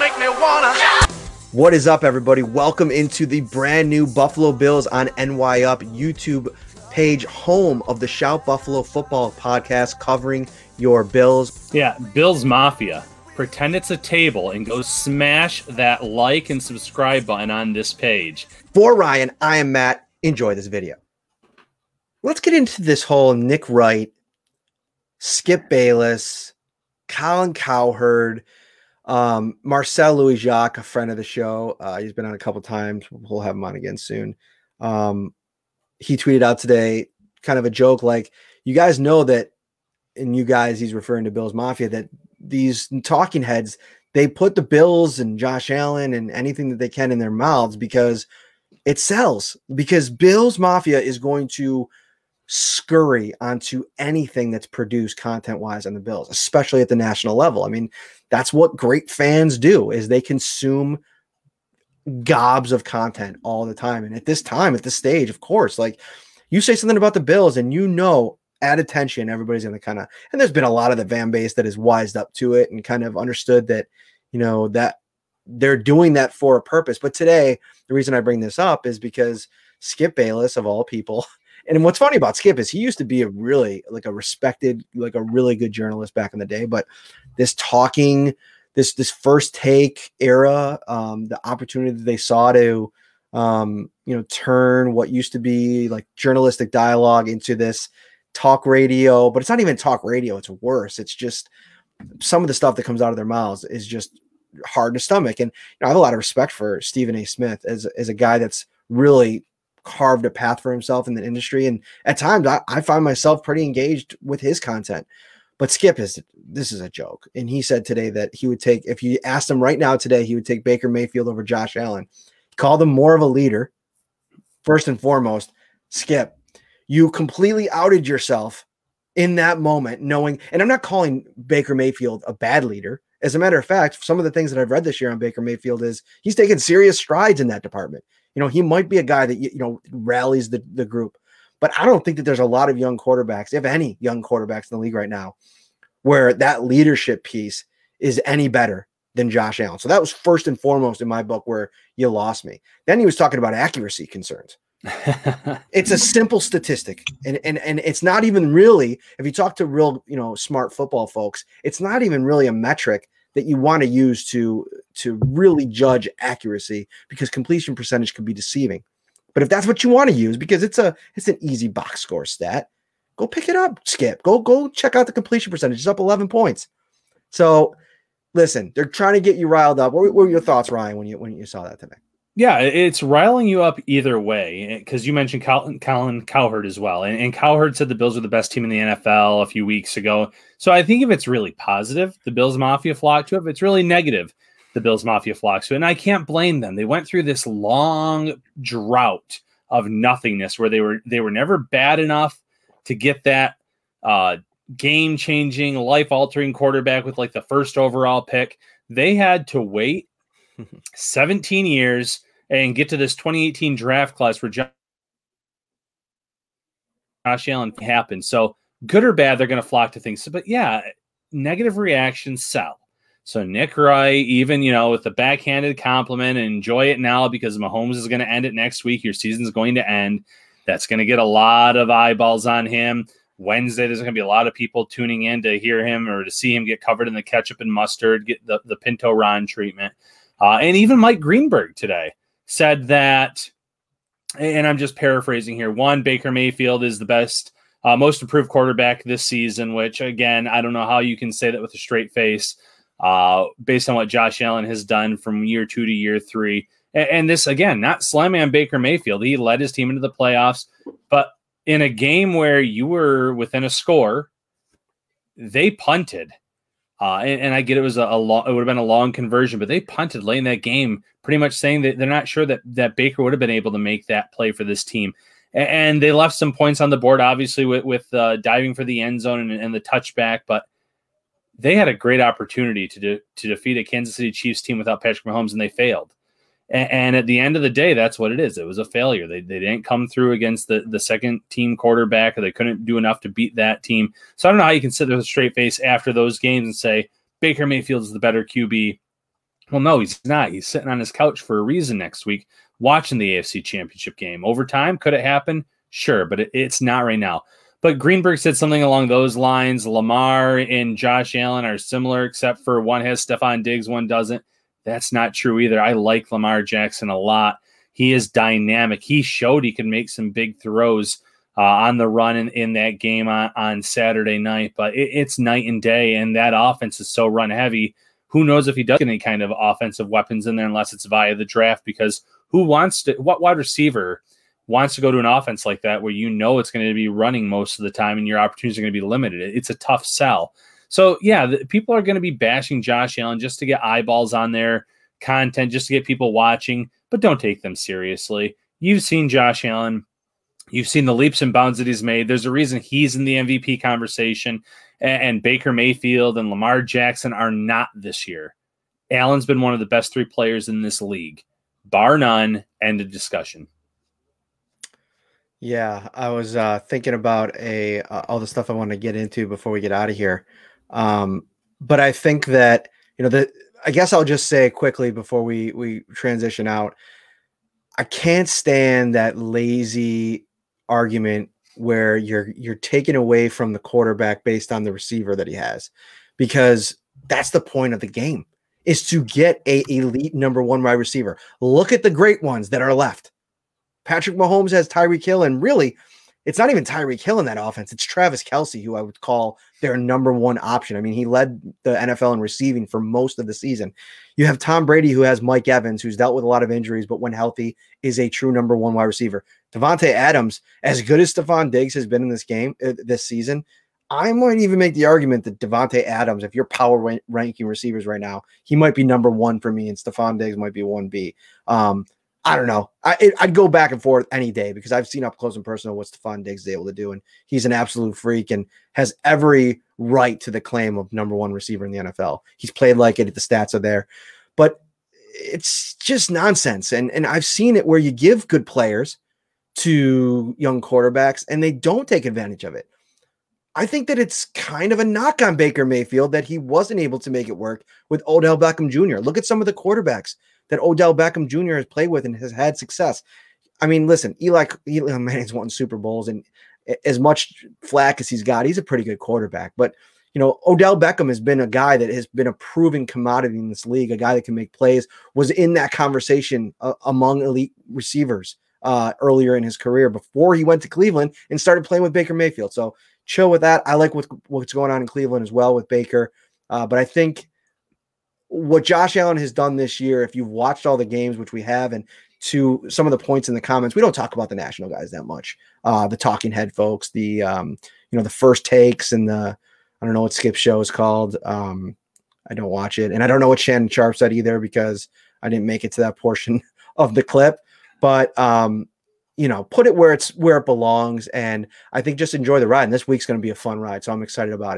make me wanna. What is up, everybody? Welcome into the brand new Buffalo Bills on NY Up YouTube page, home of the Shout Buffalo Football podcast, covering your Bills. Yeah, Bills Mafia. Pretend it's a table and go smash that like and subscribe button on this page. For Ryan, I am Matt. Enjoy this video. Let's get into this whole Nick Wright, Skip Bayless, Colin Cowherd, Marcel Louis-Jacques, a friend of the show. He's been on a couple times. We'll have him on again soon. He tweeted out today kind of a joke like, you guys know that, and you guys, he's referring to Bills Mafia, that these talking heads, they put the Bills and Josh Allen and anything that they can in their mouths because it sells, because Bills Mafia is going to scurry onto anything that's produced content-wise on the Bills, especially at the national level. I mean, that's what great fans do, is they consume gobs of content all the time. And at this time, at this stage, of course, like, you say something about the Bills and at attention, everybody's going to kind of, and there's been a lot of the fan base that has wised up to it and kind of understood that, that they're doing that for a purpose. But today, the reason I bring this up is because Skip Bayless, of all people, and what's funny about Skip is he used to be a really respected, a really good journalist back in the day. But this first take era, the opportunity that they saw to, turn what used to be like journalistic dialogue into this talk radio, but it's not even talk radio. It's worse. It's just some of the stuff that comes out of their mouths is just hard to stomach. And I have a lot of respect for Stephen A. Smith as a guy that's really carved a path for himself in the industry. And at times I find myself pretty engaged with his content, but Skip this is a joke. And he said today that he would take, if you asked him right now today, he would take Baker Mayfield over Josh Allen. He called him more of a leader. First and foremost, Skip, you completely outed yourself in that moment, knowing, and I'm not calling Baker Mayfield a bad leader. As a matter of fact, some of the things that I've read this year on Baker Mayfield is he's taken serious strides in that department. He might be a guy that, rallies the group, but I don't think that there's a lot of young quarterbacks, if any young quarterbacks in the league right now, where that leadership piece is any better than Josh Allen. So that was first and foremost in my book where you lost me. Then he was talking about accuracy concerns. It's a simple statistic, and it's not even really, if you talk to real smart football folks, it's not even really a metric that you want to use to really judge accuracy, because completion percentage can be deceiving. But if that's what you want to use, because it's an easy box score stat, go pick it up, Skip. Go check out the completion percentage. It's up 11 points. So listen, they're trying to get you riled up. What were your thoughts, Ryan, when you saw that today? Yeah, it's riling you up either way, because you mentioned Colin Cowherd as well. And Cowherd said the Bills are the best team in the NFL a few weeks ago. So I think if it's really positive, the Bills Mafia flock to it. If it's really negative, the Bills Mafia flocks to it. And I can't blame them. They went through this long drought of nothingness where they were never bad enough to get that game-changing, life-altering quarterback with like the first overall pick. They had to wait 17 years and get to this 2018 draft class where Josh Allen happened. So good or bad, they're going to flock to things. But yeah, negative reactions sell. So Nick Wright, even, with the backhanded compliment, and enjoy it now because Mahomes is going to end it next week. Your season's going to end. That's going to get a lot of eyeballs on him. Wednesday, there's going to be a lot of people tuning in to hear him or to see him get covered in the ketchup and mustard, get the Pinto Ron treatment. And even Mike Greenberg today said that, and I'm just paraphrasing here, one, Baker Mayfield is the best, most improved quarterback this season, which, again, I don't know how you can say that with a straight face based on what Josh Allen has done from year 2 to year 3. And this, again, not slamming on Baker Mayfield. He led his team into the playoffs, but in a game where you were within a score, they punted. And I get it was it would have been a long conversion, but they punted late in that game, pretty much saying that they're not sure that Baker would have been able to make that play for this team. And they left some points on the board, obviously, with diving for the end zone and the touchback, but they had a great opportunity to defeat a Kansas City Chiefs team without Patrick Mahomes, and they failed. And at the end of the day, that's what it is. It was a failure. They didn't come through against the second team quarterback, or they couldn't do enough to beat that team. So I don't know how you can sit there with a straight face after those games and say Baker Mayfield is the better QB Well, no, he's not. He's sitting on his couch for a reason next week, watching the AFC Championship game. Over time, could it happen? Sure, but it's not right now. But Greenberg said something along those lines. Lamar and Josh Allen are similar, except for one has Stephon Diggs, one doesn't. That's not true either. I like Lamar Jackson a lot. He is dynamic. He showed he can make some big throws on the run in that game on Saturday night, but it's night and day, and that offense is so run heavy. Who knows if he does get any kind of offensive weapons in there unless it's via the draft, because what wide receiver wants to go to an offense like that where you know it's going to be running most of the time and your opportunities are going to be limited? It's a tough sell. So, yeah, people are going to be bashing Josh Allen just to get eyeballs on their content, just to get people watching, but don't take them seriously. You've seen Josh Allen. You've seen the leaps and bounds that he's made. There's a reason he's in the MVP conversation, and Baker Mayfield and Lamar Jackson are not this year. Allen's been one of the best 3 players in this league, bar none. End of discussion. Yeah, I was thinking about all the stuff I want to get into before we get out of here. But I think that, I guess I'll just say quickly before we transition out, I can't stand that lazy argument where you're taking away from the quarterback based on the receiver that he has, because that's the point of the game, is to get a elite number 1 wide receiver. Look at the great ones that are left. Patrick Mahomes has Tyreek Hill, and really, it's not even Tyreek Hill in that offense. It's Travis Kelce, who I would call their number 1 option. I mean, he led the NFL in receiving for most of the season. You have Tom Brady, who has Mike Evans, who's dealt with a lot of injuries, but when healthy is a true number 1 wide receiver. Devontae Adams, as good as Stephon Diggs has been in this game, this season, I might even make the argument that Devontae Adams, if you're power ranking receivers right now, he might be number 1 for me, and Stephon Diggs might be 1B. I don't know. I'd go back and forth any day, because I've seen up close and personal what Stephon Diggs is able to do, and he's an absolute freak and has every right to the claim of number 1 receiver in the NFL. He's played like it. The stats are there, but it's just nonsense. And I've seen it where you give good players to young quarterbacks and they don't take advantage of it. I think that it's kind of a knock on Baker Mayfield that he wasn't able to make it work with Odell Beckham Jr. Look at some of the quarterbacks that Odell Beckham Jr. has played with and has had success. I mean, listen, Eli Manning's won Super Bowls, and as much flack as he's got, he's a pretty good quarterback. But, Odell Beckham has been a guy that has been a proven commodity in this league, a guy that can make plays, was in that conversation among elite receivers earlier in his career before he went to Cleveland and started playing with Baker Mayfield. So chill with that. I like what's going on in Cleveland as well with Baker. But I think what Josh Allen has done this year, if you've watched all the games, which we have, and to some of the points in the comments, we don't talk about the national guys that much. The talking head folks, the first takes, and I don't know what Skip's show is called. I don't watch it. And I don't know what Shannon Sharp said either, because I didn't make it to that portion of the clip. But, put it where it belongs. And I think just enjoy the ride. And this week's going to be a fun ride. So I'm excited about it.